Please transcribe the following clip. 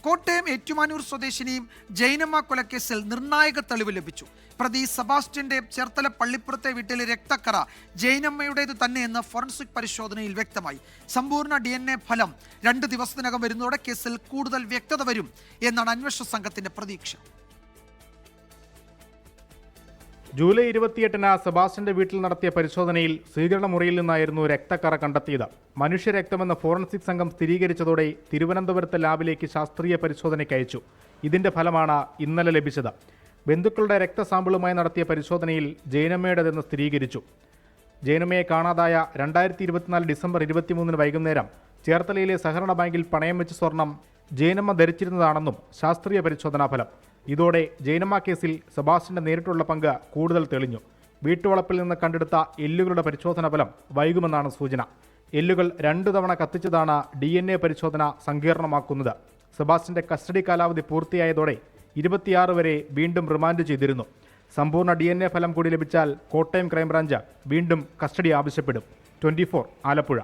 കോട്ടയം ഏറ്റുമാനൂർ സ്വദേശിനിയും ജൈനമ്മ കൊലക്കേസിൽ നിർണായക തെളിവ് ലഭിച്ചു. പ്രതി സെബാസ്റ്റ്യന്റെ ചേർത്തല പള്ളിപ്പുറത്തെ വീട്ടിലെ രക്തക്കറ ജൈനമ്മയുടേത് തന്നെയെന്ന് ഫോറൻസിക് പരിശോധനയിൽ വ്യക്തമായി. സമ്പൂർണ്ണ DNA ഫലം 2 ദിവസത്തിനകം വരുന്നതോടെ കേസിൽ കൂടുതൽ വ്യക്തത വരും എന്നാണ് അന്വേഷണ സംഘത്തിന്റെ പ്രതീക്ഷ. ജൂലൈ 28-ന് സെബാസ്റ്റ്യന്റെ വീട്ടിൽ നടത്തിയ പരിശോധനയിൽ സ്വീകരണ മുറിയിൽ നിന്നായിരുന്നു രക്തക്കറ കണ്ടെത്തിയത്. മനുഷ്യരക്തമെന്ന് ഫോറൻസിക് സംഘം സ്ഥിരീകരിച്ചതോടെ തിരുവനന്തപുരത്തെ ലാബിലേക്ക് ശാസ്ത്രീയ പരിശോധനയ്ക്ക് അയച്ചു. ഇതിന്റെ ഫലമാണ് ഇന്നലെ ലഭിച്ചത്. ബന്ധുക്കളുടെ രക്തസാമ്പിളുമായി നടത്തിയ പരിശോധനയിൽ ജൈനമ്മയുടേതെന്ന് സ്ഥിരീകരിച്ചു. ജൈനമ്മയെ കാണാതായ 2024 ഡിസംബർ 23 വൈകുന്നേരം ചേർത്തലയിലെ സഹകരണ ബാങ്കിൽ പണയം വെച്ച സ്വർണം ജൈനമ്മ ധരിച്ചിരുന്നതാണെന്നും ശാസ്ത്രീയ പരിശോധനാ ഫലം. ഇതോടെ ജൈനമ്മ കേസിൽ സെബാസ്റ്റ്യന്റെ നേരിട്ടുള്ള പങ്ക് കൂടുതൽ തെളിഞ്ഞു. വീട്ടുവളപ്പിൽ നിന്ന് കണ്ടെടുത്ത എല്ലുകളുടെ പരിശോധനാ ഫലം വൈകുമെന്നാണ് സൂചന. എല്ലുകൾ 2 തവണ കത്തിച്ചതാണ് DNA പരിശോധന സങ്കീർണമാക്കുന്നത്. സെബാസ്റ്റ്യന്റെ കസ്റ്റഡി കാലാവധി പൂർത്തിയായതോടെ 26 വരെ വീണ്ടും റിമാൻഡ് ചെയ്തിരുന്നു. സമ്പൂർണ്ണ DNA ഫലം കൂടി ലഭിച്ചാൽ കോട്ടയം ക്രൈംബ്രാഞ്ച് വീണ്ടും കസ്റ്റഡി ആവശ്യപ്പെടും. 24 ആലപ്പുഴ.